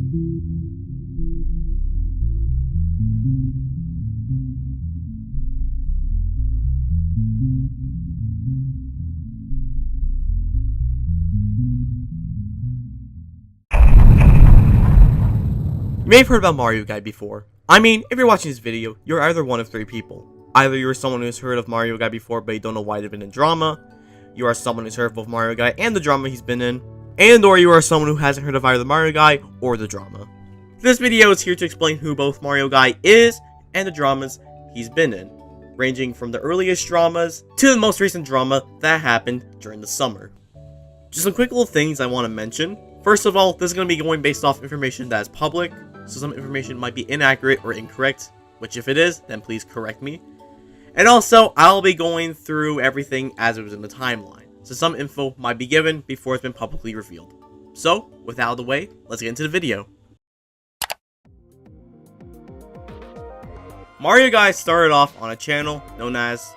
You may have heard about MarioGuy before. I mean, if you're watching this video, you're either one of three people. Either you're someone who's heard of MarioGuy before but you don't know why they've been in drama, you are someone who's heard of both MarioGuy and the drama he's been in, and or you are someone who hasn't heard of either MarioGuy or the drama. This video is here to explain who both MarioGuy is and the dramas he's been in, ranging from the earliest dramas to the most recent drama that happened during the summer. Just some quick little things I want to mention. First of all, this is going to be going based off information that is public, so some information might be inaccurate or incorrect, which if it is, then please correct me. And also, I'll be going through everything as it was in the timeline, so some info might be given before it's been publicly revealed. So, with that out of the way, let's get into the video. MarioGuy started off on a channel known as,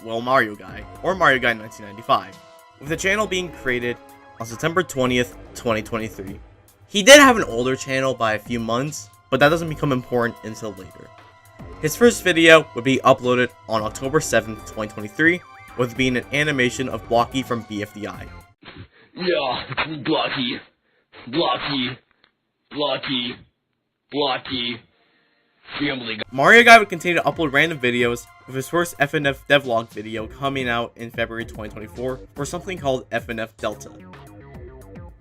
well, MarioGuy, or MarioGuy 1995, with the channel being created on September 20th, 2023. He did have an older channel by a few months, but that doesn't become important until later. His first video would be uploaded on October 7th, 2023, with being an animation of Blocky from BFDI. Yeah, Blocky, Blocky, Blocky, Blocky, family. MarioGuy would continue to upload random videos, with his first FNF devlog video coming out in February 2024 for something called FNF Delta.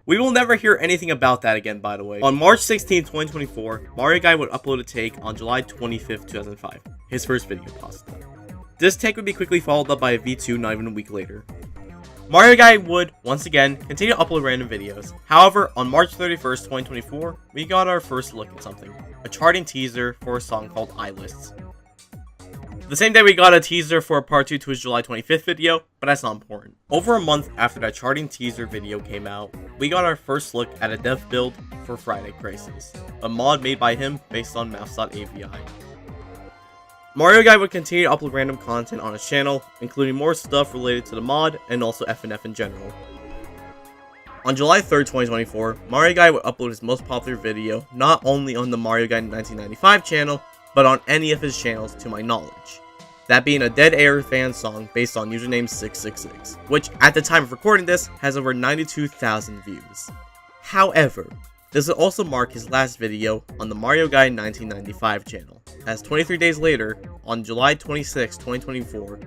We will never hear anything about that again, by the way. On March 16, 2024, MarioGuy would upload a take on July 25th, 2005, his first video possible. This take would be quickly followed up by a V2 not even a week later. MarioGuy would, once again, continue to upload random videos. However, on March 31st, 2024, we got our first look at something, a charting teaser for a song called iLists. The same day we got a teaser for part 2 to his July 25th video, but that's not important. Over a month after that charting teaser video came out, we got our first look at a dev build for Friday Crisis, a mod made by him based on maps.avi. MarioGuy would continue to upload random content on his channel, including more stuff related to the mod and also FNF in general. On July 3rd, 2024, MarioGuy would upload his most popular video not only on the MarioGuy 1995 channel, but on any of his channels to my knowledge. That being a Dead Air fan song based on username 666, which at the time of recording this has over 92,000 views. However, this would also mark his last video on the MarioGuy 1995 channel, as 23 days later, on July 26, 2024,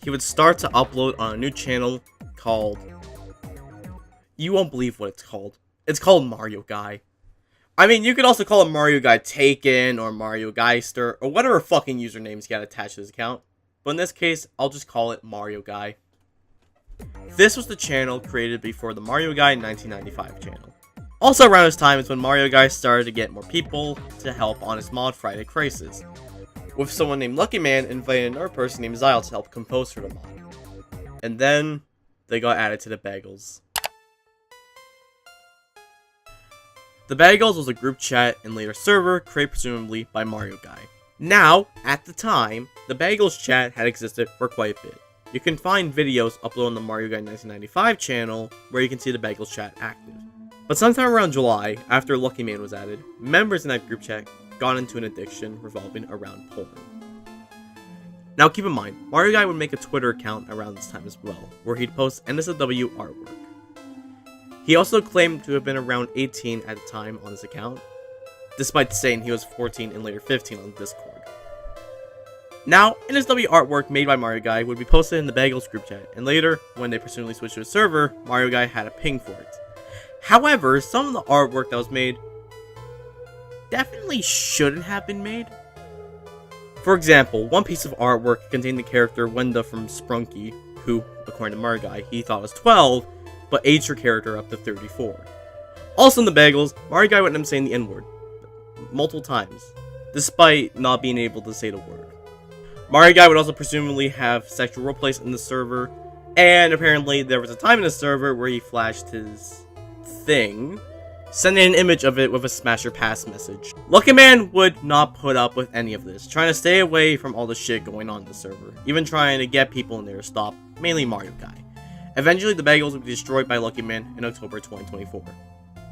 he would start to upload on a new channel called... You won't believe what it's called. It's called MarioGuy. I mean, you could also call it MarioGuy Taken, or MarioGuyster, or whatever fucking usernames he had attached to his account. But in this case, I'll just call it MarioGuy. This was the channel created before the MarioGuy 1995 channel. Also around this time is when MarioGuy started to get more people to help on his mod Friday Crisis, with someone named Lucky Man inviting another person named Zyle to help compose for the mod. And then, they got added to the Bagels. The Bagels was a group chat and later server created presumably by MarioGuy. Now, at the time, the Bagels chat had existed for quite a bit. You can find videos uploaded on the MarioGuy 1995 channel where you can see the Bagels chat active. But sometime around July, after Lucky Man was added, members in that group chat got into an addiction revolving around porn. Now keep in mind, MarioGuy would make a Twitter account around this time as well, where he'd post NSFW artwork. He also claimed to have been around 18 at the time on his account, despite saying he was 14 and later 15 on Discord. Now, NSW artwork made by MarioGuy would be posted in the Bagels group chat, and later, when they presumably switched to a server, MarioGuy had a ping for it. However, some of the artwork that was made definitely shouldn't have been made. For example, one piece of artwork contained the character Wenda from Sprunky, who, according to MarioGuy, he thought was 12, but aged her character up to 34. Also in the Bagels, MarioGuy went him saying the N-word multiple times, despite not being able to say the word. MarioGuy would also presumably have sexual roleplays in the server, and apparently there was a time in the server where he flashed his thing, sending an image of it with a smash or pass message. Lucky Man would not put up with any of this, trying to stay away from all the shit going on in the server, even trying to get people in there to stop, mainly MarioGuy. Eventually, the Bagels would be destroyed by Lucky Man in October 2024.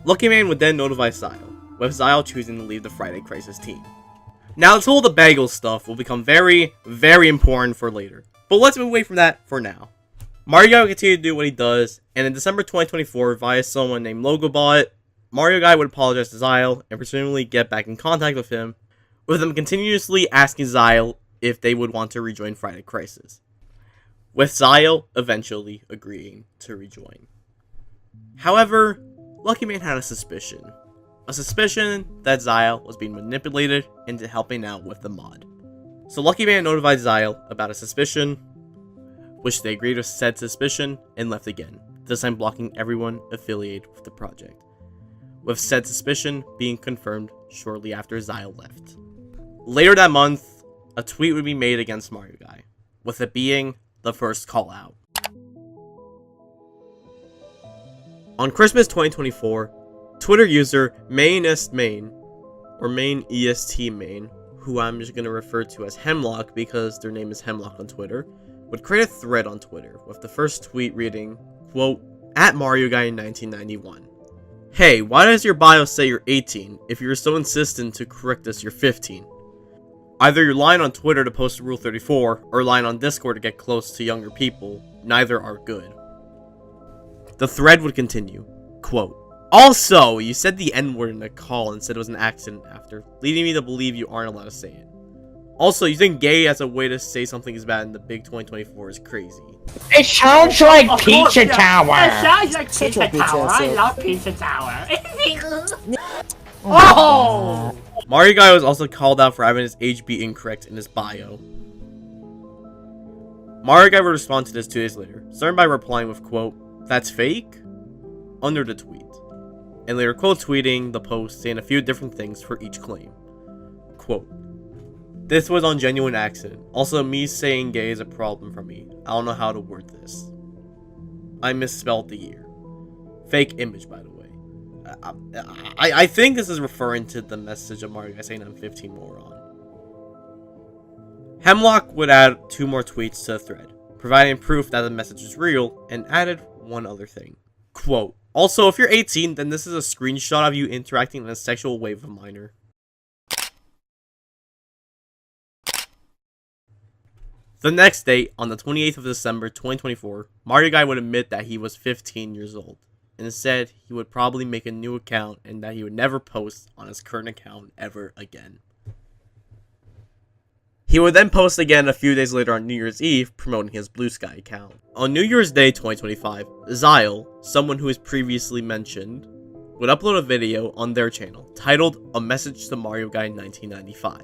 Lucky Man would then notify Sile, with Zyle choosing to leave the Friday Crisis team. Now, this whole the Bagels stuff will become very, very important for later, but let's move away from that for now. MarioGuy will continue to do what he does, and in December 2024, via someone named Logobot, MarioGuy would apologize to Zyle and presumably get back in contact with him continuously asking Zyle if they would want to rejoin Friday Crisis, with Zyle eventually agreeing to rejoin. However, Lucky Man had a suspicion that Zyle was being manipulated into helping out with the mod. So Lucky Man notified Zyle about a suspicion, which they agreed with said suspicion and left again, this time blocking everyone affiliated with the project, with said suspicion being confirmed shortly after Zyle left. Later that month, a tweet would be made against MarioGuy, with it being the first call out. On Christmas 2024, Twitter user MainEstMain, or MainEstMain, who I'm just going to refer to as Hemlock because their name is Hemlock on Twitter, would create a thread on Twitter, with the first tweet reading, quote, "At MarioGuy in 1991. Hey, why does your bio say you're 18 if you're so insistent to correct us you're 15? Either you're lying on Twitter to post Rule 34, or lying on Discord to get close to younger people. Neither are good." The thread would continue, quote, "Also, you said the N-word in a call and said it was an accident after, leading me to believe you aren't allowed to say it. Also, you think gay as a way to say something is bad in the big 2024 is crazy." It sounds like Pizza Tower. It sounds like Pizza a Tower. bitch-ass I ass. love Pizza Tower. Oh! MarioGuy was also called out for having his age be incorrect in his bio. MarioGuy would respond to this 2 days later, starting by replying with, quote, "That's fake?" under the tweet, and later quote tweeting the post saying a few different things for each claim. Quote, "This was on genuine accident. Also, me saying gay is a problem for me. I don't know how to word this. I misspelled the year. Fake image, by the way." I think this is referring to the message of MarioGuy saying I'm 15 moron. Hemlock would add 2 more tweets to the thread, providing proof that the message is real, and added one other thing. Quote, "Also, if you're 18, then this is a screenshot of you interacting in a sexual way with a minor." The next day, on the 28th of December 2024, MarioGuy would admit that he was 15 years old, and said he would probably make a new account and that he would never post on his current account ever again. He would then post again a few days later on New Year's Eve, promoting his Blue Sky account. On New Year's Day 2025, Zyle, someone who was previously mentioned, would upload a video on their channel titled "A Message to MarioGuy 1995,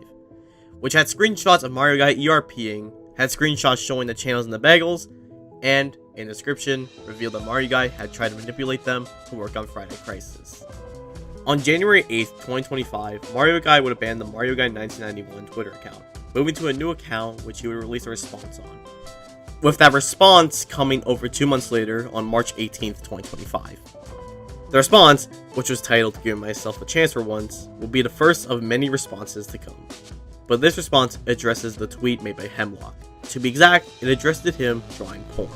which had screenshots of MarioGuy ERPing, had screenshots showing the channels in the Bagels, and, in the description, revealed that MarioGuy had tried to manipulate them to work on Friday Crisis. On January 8th, 2025, MarioGuy would abandon the MarioGuy 1991 Twitter account, moving to a new account which he would release a response on, with that response coming over 2 months later on March 18th, 2025. The response, which was titled "Giving Myself a Chance for Once," will be the first of many responses to come. But this response addresses the tweet made by Hemlock. To be exact, it addressed him drawing porn,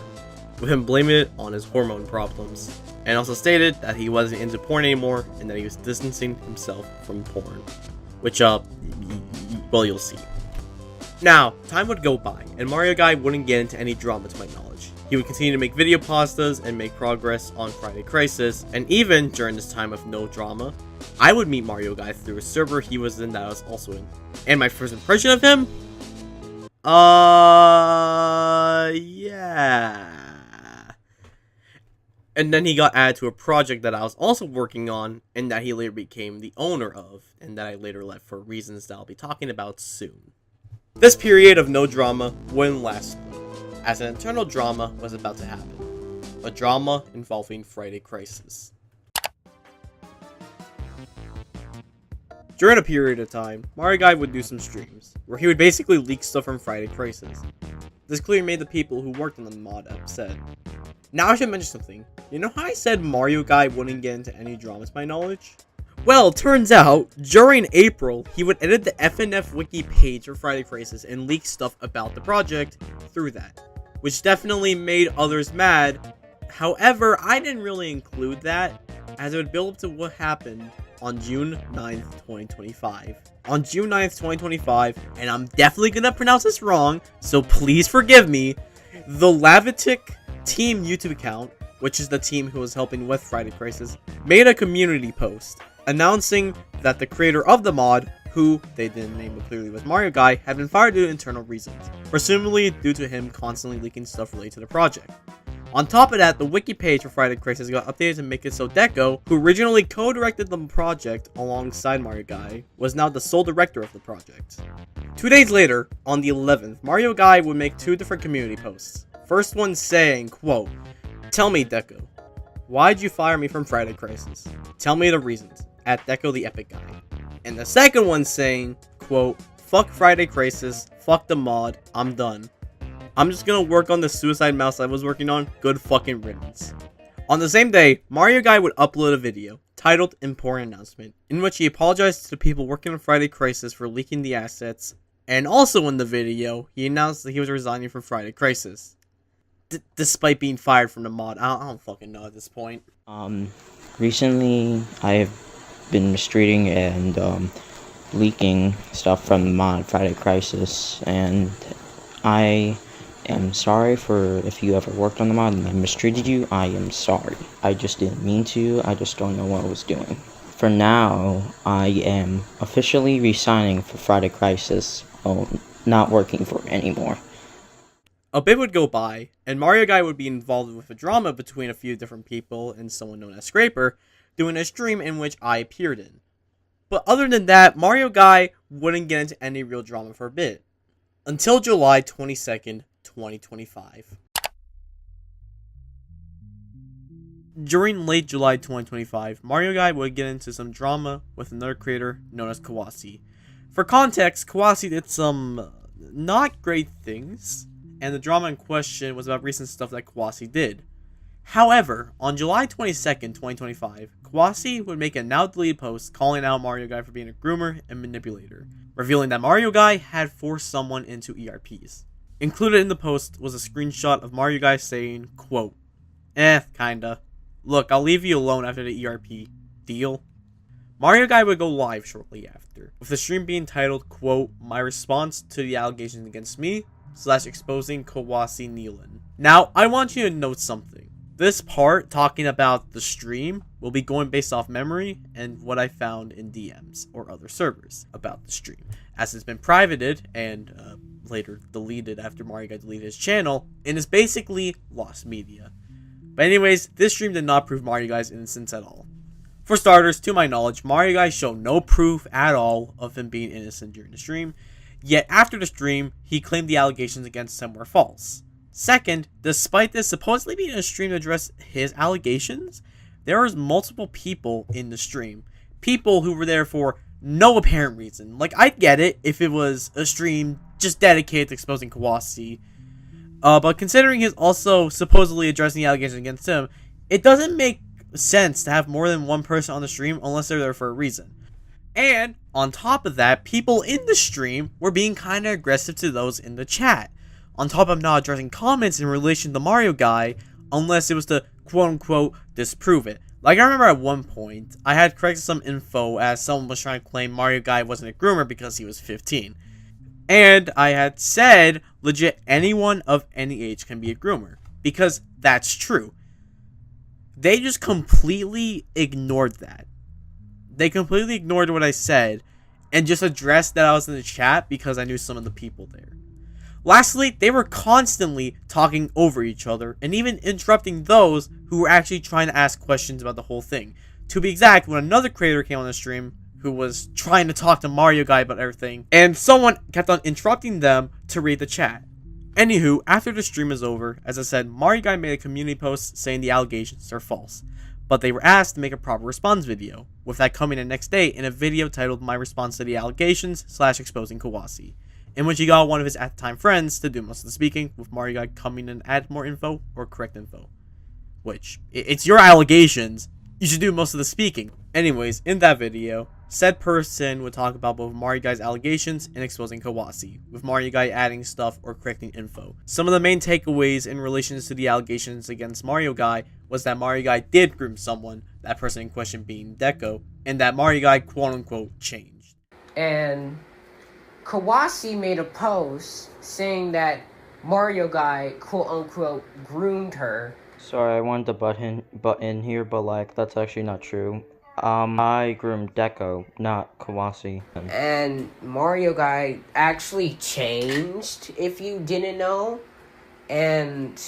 with him blaming it on his hormone problems, and also stated that he wasn't into porn anymore and that he was distancing himself from porn. Which, well, you'll see. Now, time would go by, and MarioGuy wouldn't get into any drama to my knowledge. He would continue to make video pastas and make progress on Friday Crisis, and even during this time of no drama, I would meet MarioGuy through a server he was in that I was also in. And my first impression of him? Yeah. And then he got added to a project that I was also working on, and that he later became the owner of, and that I later left for reasons that I'll be talking about soon. This period of no drama wouldn't last long, as an internal drama was about to happen. A drama involving Friday Crisis. During a period of time, MarioGuy would do some streams, where he would basically leak stuff from Friday Crisis. This clearly made the people who worked on the mod upset. Now I should mention something. You know how I said MarioGuy wouldn't get into any drama to my knowledge? Well, turns out, during April, he would edit the FNF wiki page for Friday Crisis and leak stuff about the project through that, which definitely made others mad. However, I didn't really include that, as it would build up to what happened on June 9th, 2025. On June 9th, 2025, and I'm definitely gonna pronounce this wrong, so please forgive me, the Lavitic Team YouTube account, which is the team who was helping with Friday Crisis, made a community post announcing that the creator of the mod, who they didn't name but clearly was MarioGuy, had been fired due to internal reasons, presumably due to him constantly leaking stuff related to the project. On top of that, the wiki page for Friday Crisis got updated to make it so Deco, who originally co-directed the project alongside MarioGuy, was now the sole director of the project. 2 days later, on the 11th, MarioGuy would make 2 different community posts. First one saying, quote, "Tell me, Deco, why'd you fire me from Friday Crisis? Tell me the reasons, at Deco the Epic Guy." And the second one saying, quote, "Fuck Friday Crisis, fuck the mod, I'm done. I'm just gonna work on the suicide mouse I was working on, good fucking riddance." On the same day, MarioGuy would upload a video, titled Important Announcement, in which he apologized to the people working on Friday Crisis for leaking the assets, and also in the video, he announced that he was resigning from Friday Crisis. Despite being fired from the mod, I don't fucking know at this point. Recently, I have been mistreating and, leaking stuff from the mod Friday Crisis, and I am sorry for if you ever worked on the mod and I mistreated you. I am sorry. I just didn't mean to. I just don't know what I was doing. For now, I am officially resigning for Friday Crisis. Not working for it anymore. A bit would go by, and MarioGuy would be involved with a drama between a few different people and someone known as Scraper, doing a stream in which I appeared in. But other than that, MarioGuy wouldn't get into any real drama for a bit. Until July 22nd, 2025. During late July 2025, MarioGuy would get into some drama with another creator known as Kawasi. For context, Kawasi did some not great things, and the drama in question was about recent stuff that Kawasi did. However, on July 22nd, 2025, Kawasi would make a now deleted post calling out MarioGuy for being a groomer and manipulator, revealing that MarioGuy had forced someone into ERPs. Included in the post was a screenshot of MarioGuy saying, quote, kinda. Look, I'll leave you alone after the ERP. Deal? MarioGuy would go live shortly after, with the stream being titled, quote, "My response to the allegations against me, / exposing Kawasi Nealon." Now, I want you to note something. This part, talking about the stream, will be going based off memory and what I found in DMs or other servers about the stream, as it's been privated and later deleted after MarioGuy deleted his channel, and is basically lost media. But anyways, this stream did not prove MarioGuy's innocence at all. For starters, to my knowledge, MarioGuy showed no proof at all of him being innocent during the stream, yet after the stream, he claimed the allegations against him were false. Second, despite this supposedly being a stream to address his allegations, there was multiple people in the stream. People who were there for no apparent reason. Like, I'd get it if it was a stream just dedicated to exposing Kawasi. But considering he's also supposedly addressing the allegations against him, it doesn't make sense to have more than one person on the stream unless they're there for a reason. And, on top of that, people in the stream were being kinda aggressive to those in the chat. On top of not addressing comments in relation to MarioGuy, unless it was to quote-unquote disprove it. Like, I remember at one point, I had corrected some info as someone was trying to claim MarioGuy wasn't a groomer because he was 15. And I had said, legit, anyone of any age can be a groomer. Because that's true. They just completely ignored that. They completely ignored what I said, and just addressed that I was in the chat because I knew some of the people there. Lastly, they were constantly talking over each other, and even interrupting those who were actually trying to ask questions about the whole thing. To be exact, when another creator came on the stream, who was trying to talk to MarioGuy about everything, and someone kept on interrupting them to read the chat. Anywho, after the stream is over, as I said, MarioGuy made a community post saying the allegations are false, but they were asked to make a proper response video, with that coming the next day in a video titled My Response to the Allegations / Exposing Kawasi, in which he got one of his at the time friends to do most of the speaking, with MarioGuy coming and add more info or correct info. Which, it's your allegations, you should do most of the speaking. Anyways, in that video, said person would talk about both MarioGuy's allegations and exposing Kawasi, with MarioGuy adding stuff or correcting info. Some of the main takeaways in relation to the allegations against MarioGuy was that MarioGuy did groom someone that person in question being Deco, and that MarioGuy quote-unquote changed. And Kawasi made a post saying that MarioGuy quote-unquote groomed her. Sorry, I wanted to butt in here, but like that's actually not true. I groomed Deco, not Kawasi. And MarioGuy actually changed, if you didn't know. And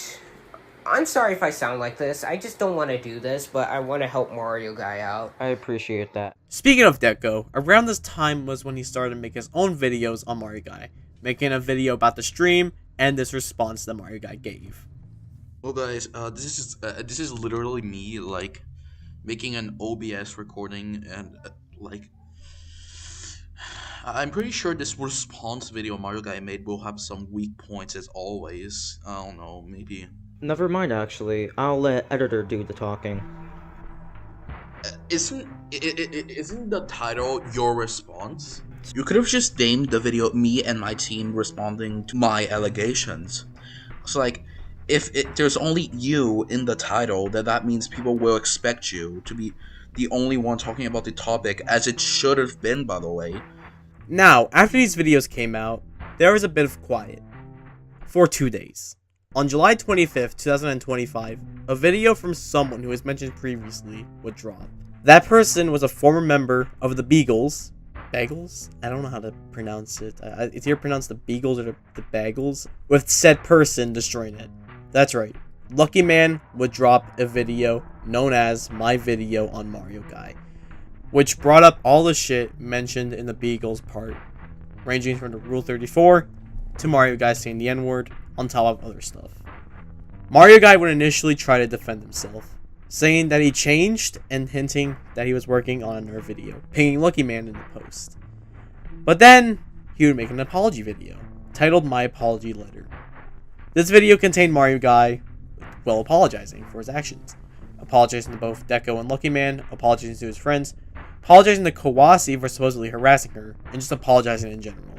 I'm sorry if I sound like this. I just don't want to do this, but I want to help MarioGuy out. I appreciate that. Speaking of Deco, around this time was when he started to make his own videos on MarioGuy, making a video about the stream and this response that MarioGuy gave. Well, guys, this is literally me like making an OBS recording, and like I'm pretty sure this response video MarioGuy made will have some weak points as always. I don't know, maybe. Never mind, actually. I'll let editor do the talking. Isn't the title your response? You could have just named the video me and my team responding to my allegations. So like, if there's only you in the title, then that means people will expect you to be the only one talking about the topic, as it should have been, by the way. Now, after these videos came out, there was a bit of quiet. For 2 days. On July 25th, 2025, a video from someone who was mentioned previously would drop. That person was a former member of the Bagels. Bagels? I don't know how to pronounce it. It's either pronounced the Bagels or the Bagels. With said person destroying it. That's right. Lucky Man would drop a video known as My Video on MarioGuy, which brought up all the shit mentioned in the Bagels part, ranging from the Rule 34 to MarioGuy saying the N-word, on top of other stuff. MarioGuy would initially try to defend himself, saying that he changed and hinting that he was working on another video, pinging Lucky Man in the post. But then, he would make an apology video, titled My Apology Letter. This video contained MarioGuy, well, apologizing for his actions. Apologizing to both Deco and Lucky Man, apologizing to his friends, apologizing to Kawasi for supposedly harassing her, and just apologizing in general.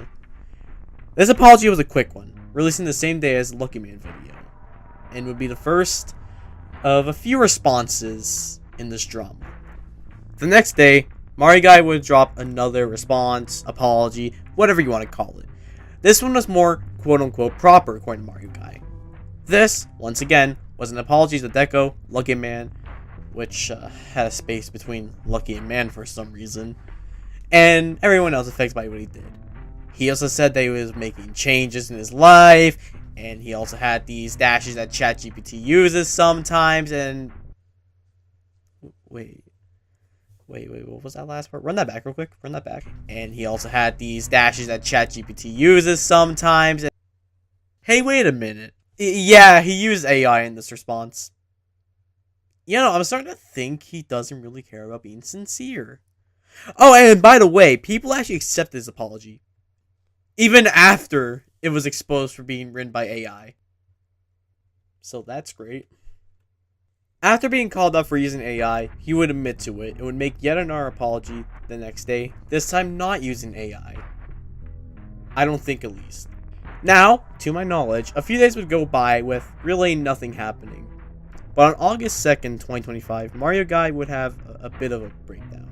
This apology was a quick one, releasing the same day as the Lucky Man video, and would be the first of a few responses in this drama. The next day, MarioGuy would drop another response, apology, whatever you want to call it. This one was more quote-unquote proper, according to MarioGuy. This, once again, was an apology to Deco, Lucky Man, which had a space between Lucky and Man for some reason, and everyone else affected by what he did. He also said that he was making changes in his life, and he also had these dashes that ChatGPT uses sometimes, and... Wait, what was that last part? Run that back real quick, run that back. And he also had these dashes that ChatGPT uses sometimes, and... Hey, wait a minute. Yeah, he used AI in this response. You know, I'm starting to think he doesn't really care about being sincere. Oh, and by the way, people actually accepted his apology, even after it was exposed for being written by AI. So that's great. After being called up for using AI, he would admit to it and would make yet another apology the next day, this time not using AI. I don't think, at least. Now, to my knowledge, a few days would go by with really nothing happening. But on August 2nd, 2025, MarioGuy would have a bit of a breakdown.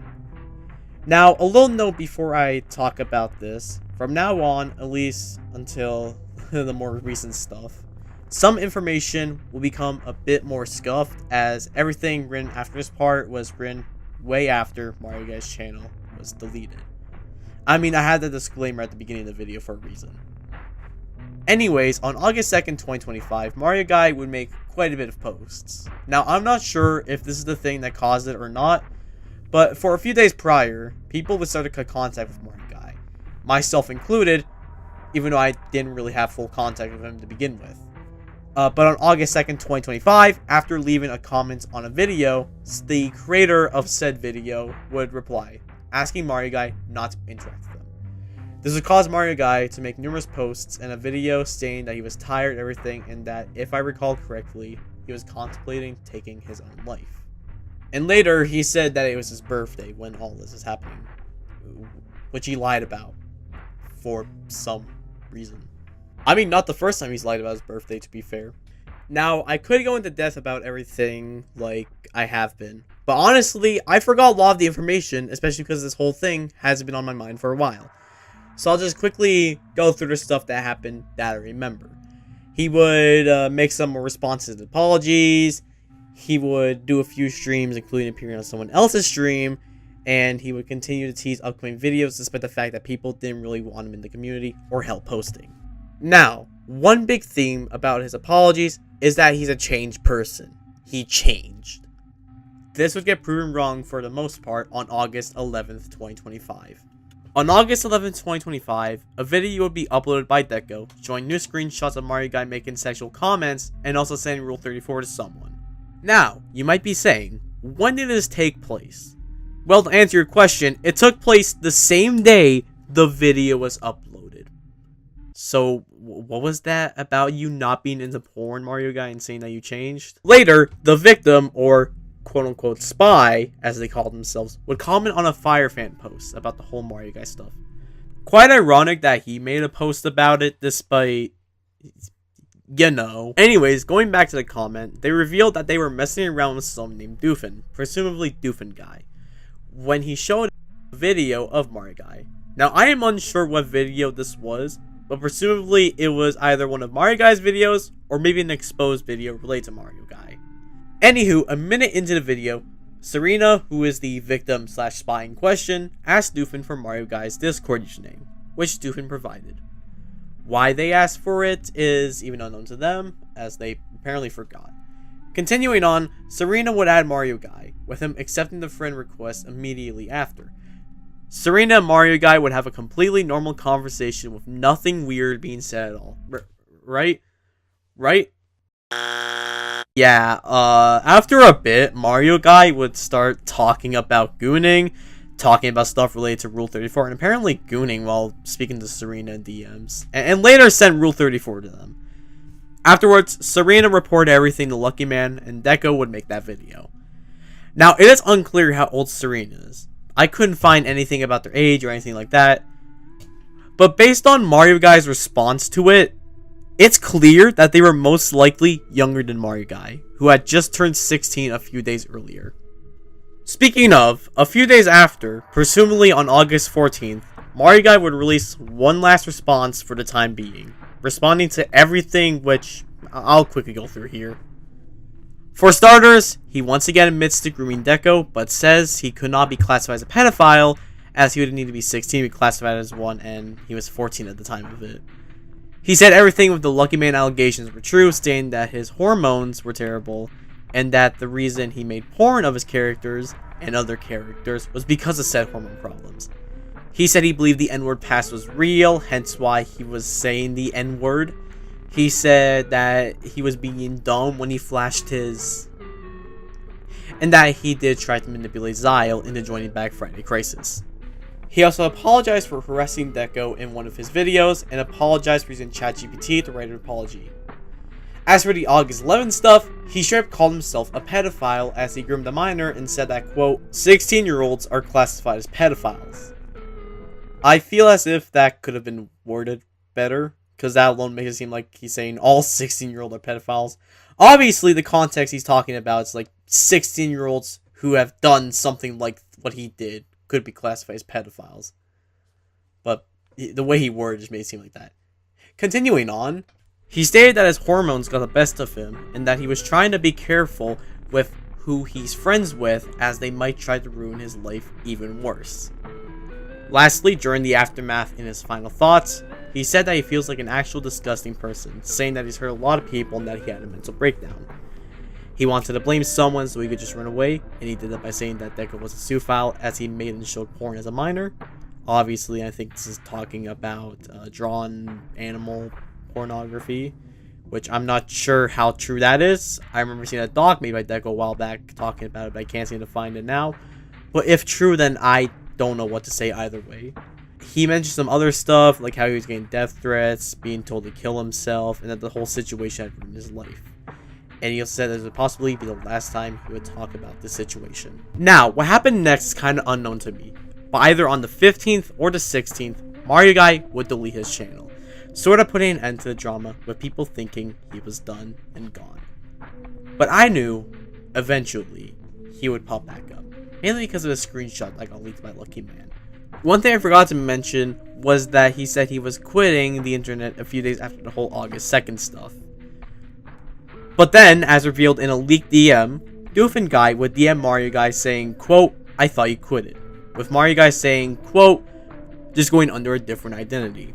Now, a little note before I talk about this. From now on, at least until the more recent stuff, some information will become a bit more scuffed, as everything written after this part was written way after MarioGuy's channel was deleted. I mean, I had the disclaimer at the beginning of the video for a reason. Anyways, on August 2nd, 2025, MarioGuy would make quite a bit of posts. Now, I'm not sure if this is the thing that caused it or not, but for a few days prior, people would start to cut contact with MarioGuy, myself included, even though I didn't really have full contact with him to begin with. But on August 2nd, 2025, after leaving a comment on a video, the creator of said video would reply, asking MarioGuy not to interact with them. This would cause MarioGuy to make numerous posts and a video stating that he was tired of everything, and that, if I recall correctly, he was contemplating taking his own life. And later, he said that it was his birthday when all this is happening, which he lied about for some reason. I mean, not the first time he's lied about his birthday, to be fair. Now, I could go into depth about everything like I have been, But honestly, I forgot a lot of the information, especially because this whole thing has been on my mind for a while. So I'll just quickly go through the stuff that happened that I remember. He would make some more responses and apologies. He would do a few streams, including appearing on someone else's stream. And he would continue to tease upcoming videos despite the fact that people didn't really want him in the community or help posting. Now, one big theme about his apologies is that he's a changed person. He changed. This would get proven wrong for the most part on August 11th, 2025. On August 11th, 2025, a video would be uploaded by Deco showing new screenshots of MarioGuy making sexual comments and also saying Rule 34 to someone. Now, you might be saying, when did this take place? Well, to answer your question, it took place the same day the video was uploaded. So, what was that about you not being into porn, MarioGuy, and saying that you changed? Later, the victim, or quote-unquote spy, as they call themselves, would comment on a FireFan post about the whole MarioGuy stuff. Quite ironic that he made a post about it, despite, you know. Anyways, going back to the comment, they revealed that they were messing around with someone named Doofin, presumably Doofin Guy, when he showed a video of MarioGuy. Now, I am unsure what video this was, but presumably it was either one of MarioGuy's videos, or maybe an exposed video related to MarioGuy. Anywho, a minute into the video, Serena, who is the victim / spy in question, asked Doofin for MarioGuy's Discord username, which Doofin provided. Why they asked for it is even unknown to them, as they apparently forgot. Continuing on, Serena would add MarioGuy, with him accepting the friend request immediately after. Serena and MarioGuy would have a completely normal conversation with nothing weird being said at all. Right? Yeah, after a bit, MarioGuy would start talking about gooning, talking about stuff related to Rule 34, and apparently gooning while speaking to Serena in DMs, and later sent Rule 34 to them. Afterwards, Serena reported everything to Lucky Man, and Deco would make that video. Now, it is unclear how old Serena is. I couldn't find anything about their age or anything like that, but based on MarioGuy's response to it, it's clear that they were most likely younger than MarioGuy, who had just turned 16 a few days earlier. Speaking of, a few days after, presumably on August 14th, MarioGuy would release one last response for the time being, responding to everything, which I'll quickly go through here. For starters, he once again admits to grooming Deco, but says he could not be classified as a pedophile, as he would need to be 16 to be classified as one, and he was 14 at the time of it. He said everything with the Lucky Man allegations were true, stating that his hormones were terrible, and that the reason he made porn of his characters and other characters was because of said hormone problems. He said he believed the N-word past was real, hence why he was saying the N-word. He said that he was being dumb when he flashed his... and that he did try to manipulate Zyle into joining Black Friday Crisis. He also apologized for harassing Deco in one of his videos, and apologized for using ChatGPT to write an apology. As for the August 11th stuff, he straight up called himself a pedophile as he groomed a minor and said that, quote, 16-year-olds are classified as pedophiles. I feel as if that could have been worded better, because that alone makes it seem like he's saying all 16-year-olds are pedophiles. Obviously, the context he's talking about is like 16-year-olds who have done something like what he did could be classified as pedophiles. But the way he worded just made it seem like that. Continuing on, he stated that his hormones got the best of him, and that he was trying to be careful with who he's friends with, as they might try to ruin his life even worse. Lastly, during the aftermath in his final thoughts, he said that he feels like an actual disgusting person, saying that he's hurt a lot of people and that he had a mental breakdown. He wanted to blame someone so he could just run away, and he did that by saying that Deco was a zoophile as he made and showed porn as a minor. Obviously, I think this is talking about drawn animal pornography, which I'm not sure how true that is. I remember seeing a doc made by Deco a while back talking about it, but I can't seem to find it now. But if true, then I don't know what to say either way. He mentioned some other stuff, like how he was getting death threats, being told to kill himself, and that the whole situation had ruined his life. And he also said that this would possibly be the last time he would talk about this situation. Now, what happened next is kind of unknown to me, but either on the 15th or the 16th, MarioGuy would delete his channel, sort of putting an end to the drama with people thinking he was done and gone. But I knew, eventually, he would pop back up. Mainly because of a screenshot that got leaked by Lucky Man. One thing I forgot to mention was that he said he was quitting the internet a few days after the whole August 2nd stuff. But then, as revealed in a leaked DM, MarioGuy would DM MarioGuy saying, quote, "I thought you quitted," with MarioGuy saying, quote, "just going under a different identity."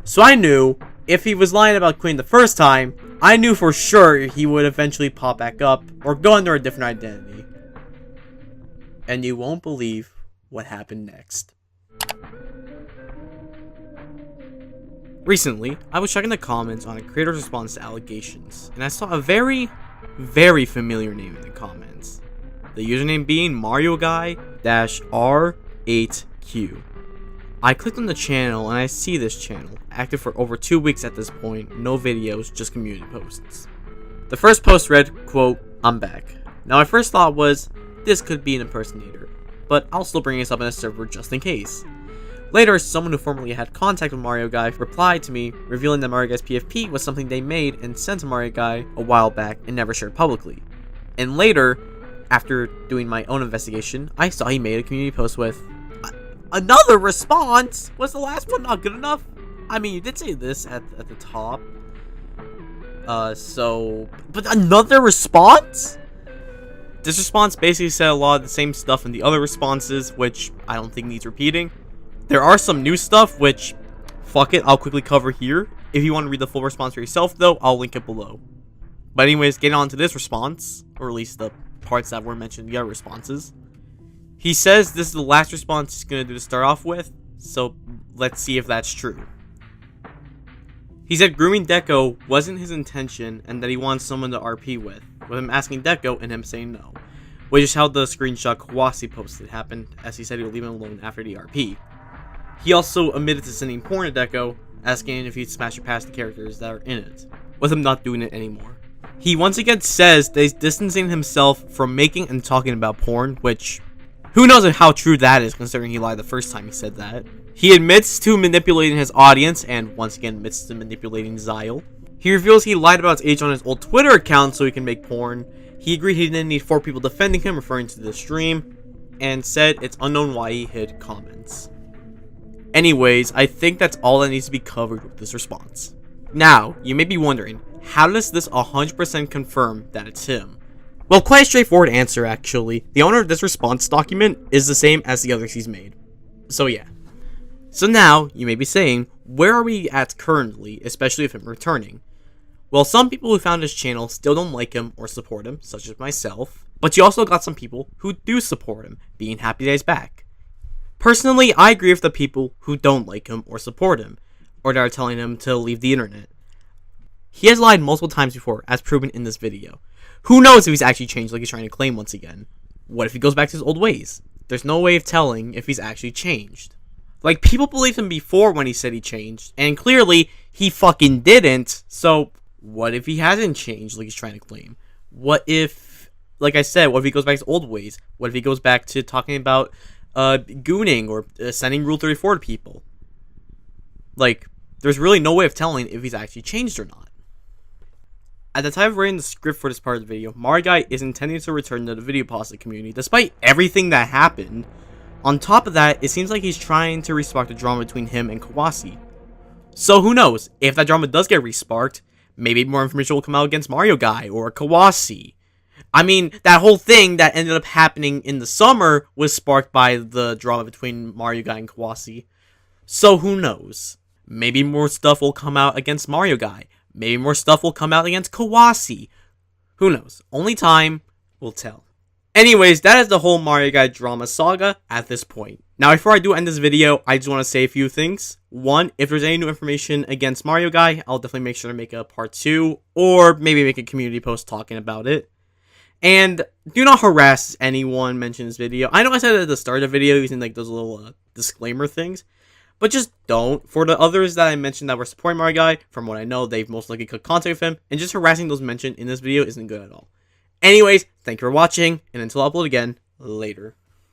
So I knew, if he was lying about quitting the first time, I knew for sure he would eventually pop back up or go under a different identity. And you won't believe what happened next. Recently, I was checking the comments on a creator's response to allegations, and I saw a very, very familiar name in the comments. The username being MarioGuy-R8Q. I clicked on the channel and I see this channel, active for over 2 weeks at this point, no videos, just community posts. The first post read, quote, "I'm back." Now my first thought was, this could be an impersonator, but I'll still bring this up in a server just in case. Later, someone who formerly had contact with MarioGuy replied to me, revealing that MarioGuy's PFP was something they made and sent to MarioGuy a while back and never shared publicly. And later, after doing my own investigation, I saw he made a community post with another response. Was the last one not good enough? I mean, you did say this at the top. But another response? This response basically said a lot of the same stuff in the other responses, which I don't think needs repeating. There are some new stuff, which, fuck it, I'll quickly cover here. If you want to read the full response for yourself, though, I'll link it below. But anyways, getting on to this response, or at least the parts that were mentioned in the other responses. He says this is the last response he's going to do to start off with, so let's see if that's true. He said grooming Deco wasn't his intention and that he wants someone to RP with him asking Deco and him saying no. Which is how the screenshot Kawasi posted happened, as he said he would leave him alone after the RP. He also admitted to sending porn to Deco, asking if he'd smash or pass the characters that are in it, with him not doing it anymore. He once again says that he's distancing himself from making and talking about porn, which, who knows how true that is considering he lied the first time he said that. He admits to manipulating his audience, and once again admits to manipulating Zyle. He reveals he lied about his age on his old Twitter account so he can make porn. He agreed he didn't need 4 people defending him, referring to the stream, and said it's unknown why he hid comments. Anyways, I think that's all that needs to be covered with this response. Now, you may be wondering, how does this 100% confirm that it's him? Well, quite a straightforward answer actually. The owner of this response document is the same as the others he's made. So yeah. So now, you may be saying, where are we at currently, especially with him returning? Well, some people who found his channel still don't like him or support him, such as myself, but you also got some people who do support him, being happy that he's back. Personally, I agree with the people who don't like him or support him, or that are telling him to leave the internet. He has lied multiple times before, as proven in this video. Who knows if he's actually changed like he's trying to claim once again? What if he goes back to his old ways? There's no way of telling if he's actually changed. Like, people believed him before when he said he changed, and clearly, he fucking didn't, so what if he hasn't changed like he's trying to claim? What if, like I said, what if he goes back to his old ways? What if he goes back to talking about gooning or sending Rule 34 to people? Like, there's really no way of telling if he's actually changed or not. At the time of writing the script for this part of the video, MarioGuy is intending to return to the video pasta community despite everything that happened. On top of that, it seems like he's trying to respark the drama between him and Kawasi. So who knows, if that drama does get resparked, maybe more information will come out against MarioGuy or Kawasi. I mean, that whole thing that ended up happening in the summer was sparked by the drama between MarioGuy and Kawasi. So who knows? Maybe more stuff will come out against MarioGuy. Maybe more stuff will come out against Kawasi. Who knows? Only time will tell. Anyways, that is the whole MarioGuy drama saga at this point. Now, before I do end this video, I just want to say a few things. One, if there's any new information against MarioGuy, I'll definitely make sure to make a part 2, or maybe make a community post talking about it. And do not harass anyone mentioning this video. I know I said at the start of the video using like those little disclaimer things, but just don't. For the others that I mentioned that were supporting MarioGuy, from what I know, they've most likely cut contact with him, and just harassing those mentioned in this video isn't good at all. Anyways, thank you for watching, and until I upload again, later.